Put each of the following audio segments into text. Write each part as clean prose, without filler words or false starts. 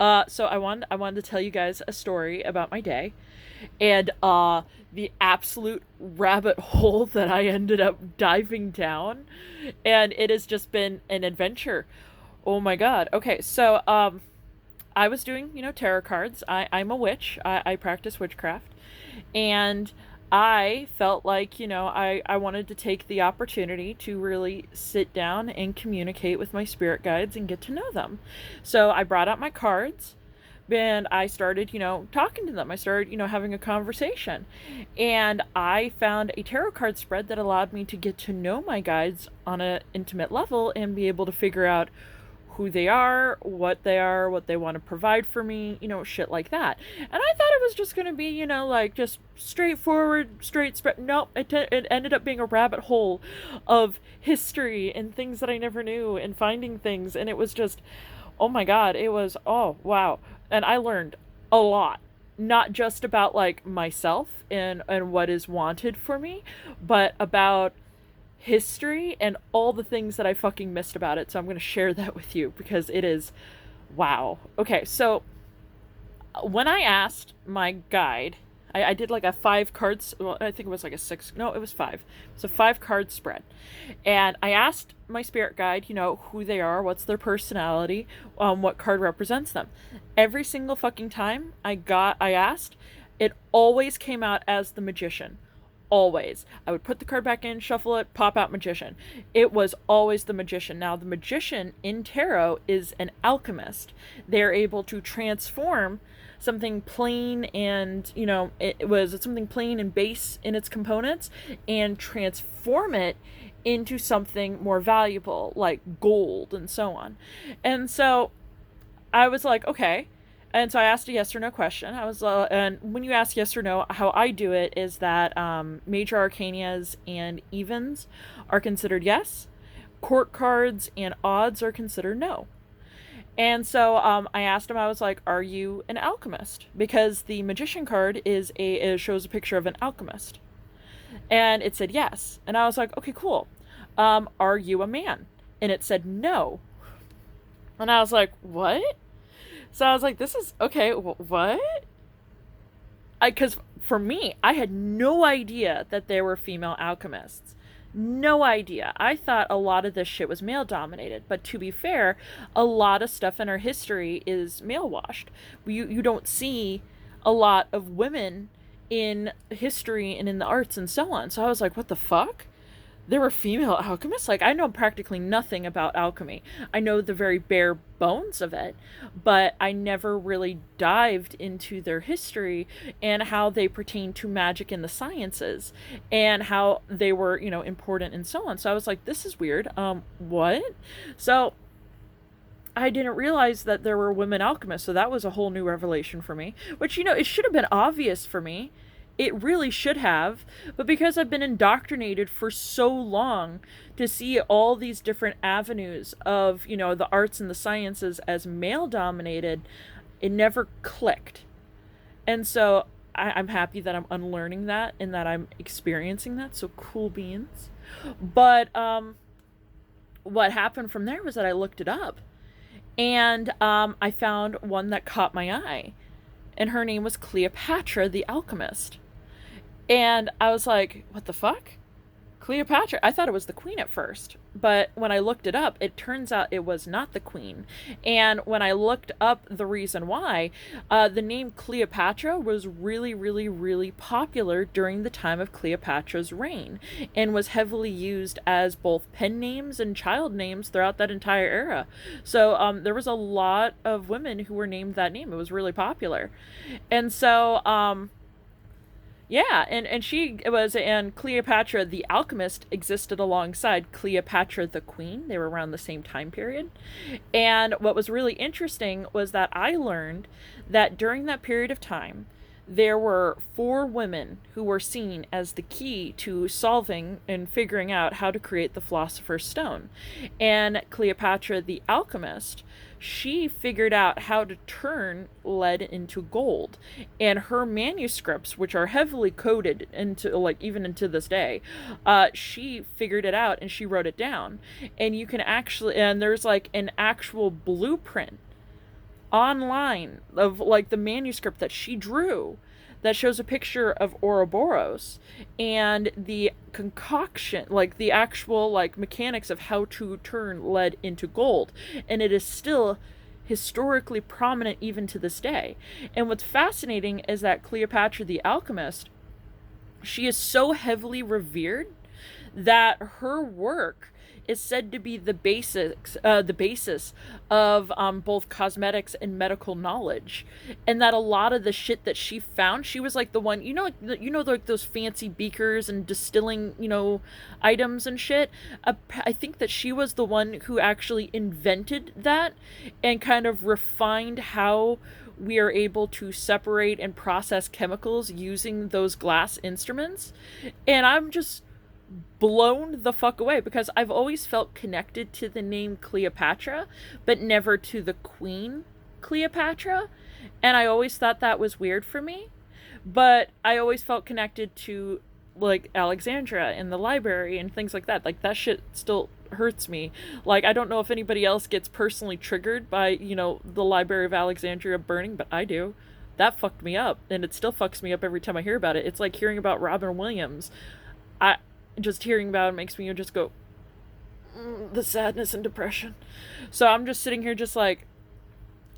Hi. So I wanted to tell you guys a story about my day, and the absolute rabbit hole that I ended up diving down, and it has just been an adventure. Oh my god. Okay, so I was doing tarot cards. I'm a witch. I practice witchcraft, and I felt like I wanted to take the opportunity to really sit down and communicate with my spirit guides and get to know them. So I brought out my cards and I started talking to them. I started having a conversation, and I found a tarot card spread that allowed me to get to know my guides on an intimate level and be able to figure out who they are, what they want to provide for me, shit like that. And I thought it was just going to be, like just straightforward, straight spread. Nope, it ended up being a rabbit hole of history and things that I never knew and finding things. And it was just, oh my God, it was, oh, wow. And I learned a lot. Not just about like myself and what is wanted for me, but about history and all the things that I fucking missed about it. So I'm going to share that with you because it is wow. Okay, so when I asked my guide, I did like a five cards. Well, I think it was like a six. No, it was five. It was a five card spread. And I asked my spirit guide, who they are, what's their personality, what card represents them. Every single fucking time I asked, it always came out as the magician. Always. I would put the card back in, shuffle it, pop out magician. It was always the magician. Now, the magician in tarot is an alchemist. They're able to transform something plain and, it was something plain and base in its components and transform it into something more valuable, like gold and so on. And so I was like, okay. And so I asked a yes or no question. And when you ask yes or no, how I do it is that major arcanas and evens are considered yes, court cards and odds are considered no. And so I asked him, I was like, "Are you an alchemist?" Because the magician card it shows a picture of an alchemist, and it said yes. And I was like, "Okay, cool. Are you a man?" And it said no. And I was like, "What?" So I was like, this is okay. What? Because for me, I had no idea that there were female alchemists. No idea. I thought a lot of this shit was male dominated. But to be fair, a lot of stuff in our history is male washed. You don't see a lot of women in history and in the arts and so on. So I was like, what the fuck? There were female alchemists? Like, I know practically nothing about alchemy. I know the very bare bones of it, but I never really dived into their history and how they pertain to magic and the sciences and how they were, important and so on. So I was like, this is weird. What? So I didn't realize that there were women alchemists, so that was a whole new revelation for me, which, it should have been obvious for me. It really should have, but because I've been indoctrinated for so long to see all these different avenues of, the arts and the sciences as male dominated, it never clicked. And so I'm happy that I'm unlearning that and that I'm experiencing that. So cool beans. But what happened from there was that I looked it up, and I found one that caught my eye. And her name was Cleopatra the Alchemist. And I was like, what the fuck? Cleopatra? I thought it was the queen at first. But when I looked it up, it turns out it was not the queen. And when I looked up the reason why, the name Cleopatra was really, really, really popular during the time of Cleopatra's reign and was heavily used as both pen names and child names throughout that entire era. So there was a lot of women who were named that name. It was really popular. And so yeah, and Cleopatra the Alchemist existed alongside Cleopatra the Queen. They were around the same time period. And what was really interesting was that I learned that during that period of time, there were four women who were seen as the key to solving and figuring out how to create the Philosopher's Stone. And Cleopatra the Alchemist, she figured out how to turn lead into gold. And her manuscripts, which are heavily coded into, like, even into this day, she figured it out and she wrote it down. And you can actually, and there's like an actual blueprint online of like the manuscript that she drew that shows a picture of Ouroboros and the concoction, like the actual like mechanics of how to turn lead into gold. And it is still historically prominent even to this day. And what's fascinating is that Cleopatra the Alchemist, she is so heavily revered that her work is said to be the basis of both cosmetics and medical knowledge, and that a lot of the shit that she found, she was like the one, like those fancy beakers and distilling, items and shit. I think that she was the one who actually invented that and kind of refined how we are able to separate and process chemicals using those glass instruments. And I'm just blown the fuck away because I've always felt connected to the name Cleopatra, but never to the Queen Cleopatra. And I always thought that was weird for me. But I always felt connected to like Alexandria in the library and things like that. Like that shit still hurts me. Like I don't know if anybody else gets personally triggered by, the Library of Alexandria burning, but I do. That fucked me up, and it still fucks me up every time I hear about it. It's like hearing about Robin Williams. Just hearing about it makes me just go, the sadness and depression. So I'm just sitting here just like,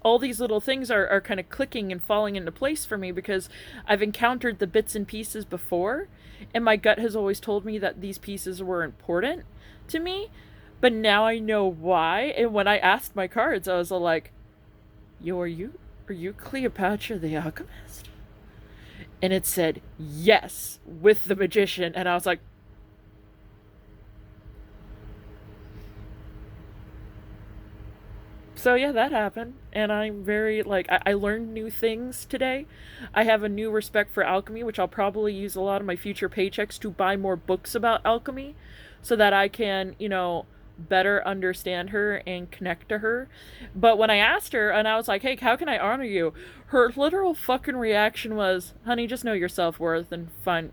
all these little things are kind of clicking and falling into place for me because I've encountered the bits and pieces before, and my gut has always told me that these pieces were important to me, but now I know why. And when I asked my cards, I was all like, are you Cleopatra the Alchemist? And it said yes with the magician, and I was like, so yeah, that happened, and I'm very like I learned new things today. I have a new respect for alchemy, which I'll probably use a lot of my future paychecks to buy more books about alchemy, so that I can better understand her and connect to her. But when I asked her and I was like, "Hey, how can I honor you?" Her literal fucking reaction was, "Honey, just know your self-worth and find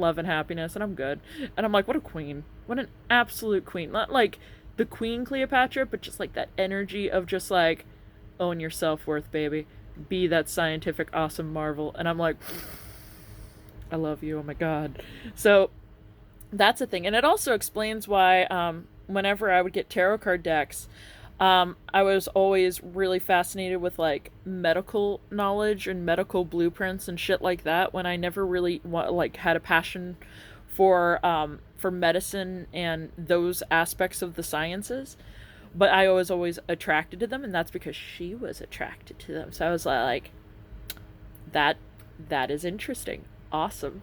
love and happiness, and I'm good." And I'm like, "What a queen! What an absolute queen!" Not like the Queen Cleopatra, but just like that energy of just like, own your self-worth, baby. Be that scientific awesome marvel. And I'm like, I love you, oh my god. So that's a thing. And it also explains why whenever I would get tarot card decks, I was always really fascinated with like medical knowledge and medical blueprints and shit like that, when I never really had a passion for medicine and those aspects of the sciences. But I was always attracted to them, and that's because she was attracted to them. So I was like, that is interesting. Awesome.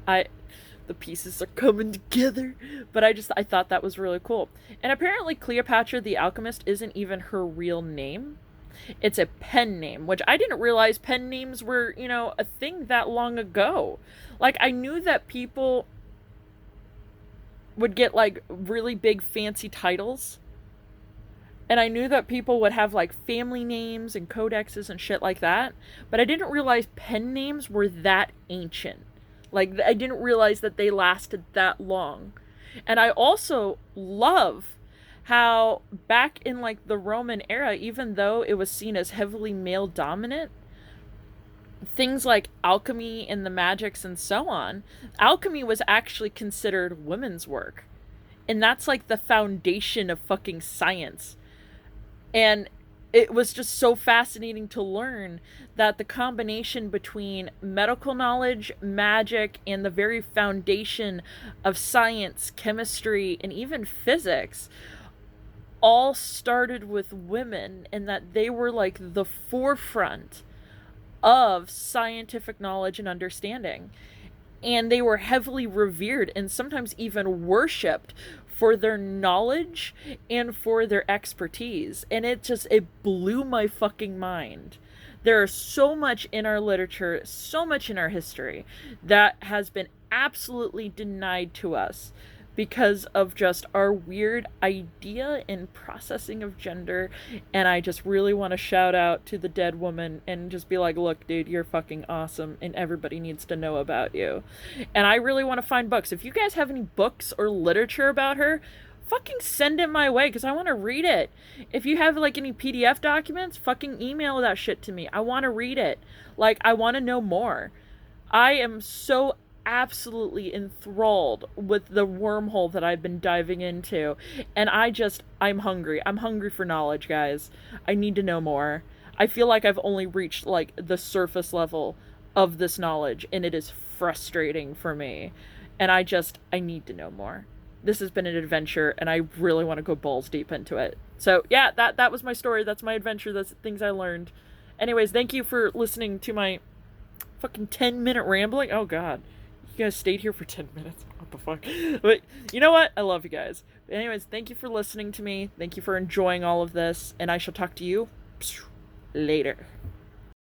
The pieces are coming together. But I thought that was really cool. And apparently Cleopatra the Alchemist isn't even her real name. It's a pen name, which I didn't realize pen names were, a thing that long ago. Like, I knew that people would get like really big fancy titles, and I knew that people would have like family names and codexes and shit like that, but I didn't realize pen names were that ancient. Like, I didn't realize that they lasted that long. And I also love how back in like the Roman era, even though it was seen as heavily male dominant, things like alchemy and the magics and so on, alchemy was actually considered women's work. And that's like the foundation of fucking science. And it was just so fascinating to learn that the combination between medical knowledge, magic, and the very foundation of science, chemistry, and even physics all started with women, and that they were like the forefront of scientific knowledge and understanding. And they were heavily revered and sometimes even worshipped for their knowledge and for their expertise. And it blew my fucking mind. There is so much in our literature, so much in our history that has been absolutely denied to us because of just our weird idea and processing of gender. And I just really want to shout out to the dead woman and just be like, look, dude, you're fucking awesome, and everybody needs to know about you. And I really want to find books. If you guys have any books or literature about her, fucking send it my way because I want to read it. If you have like any PDF documents, fucking email that shit to me. I want to read it. Like, I want to know more. I am so absolutely enthralled with the wormhole that I've been diving into. And I'm hungry. I'm hungry for knowledge, guys. I need to know more. I feel like I've only reached like the surface level of this knowledge, and it is frustrating for me. And I need to know more. This has been an adventure, and I really want to go balls deep into it. So yeah, that was my story. That's my adventure. That's things I learned. Anyways, thank you for listening to my fucking 10-minute rambling. Oh god, you guys stayed here for 10 minutes. What the fuck? But you know what? I love you guys. But anyways, thank you for listening to me. Thank you for enjoying all of this, and I shall talk to you later.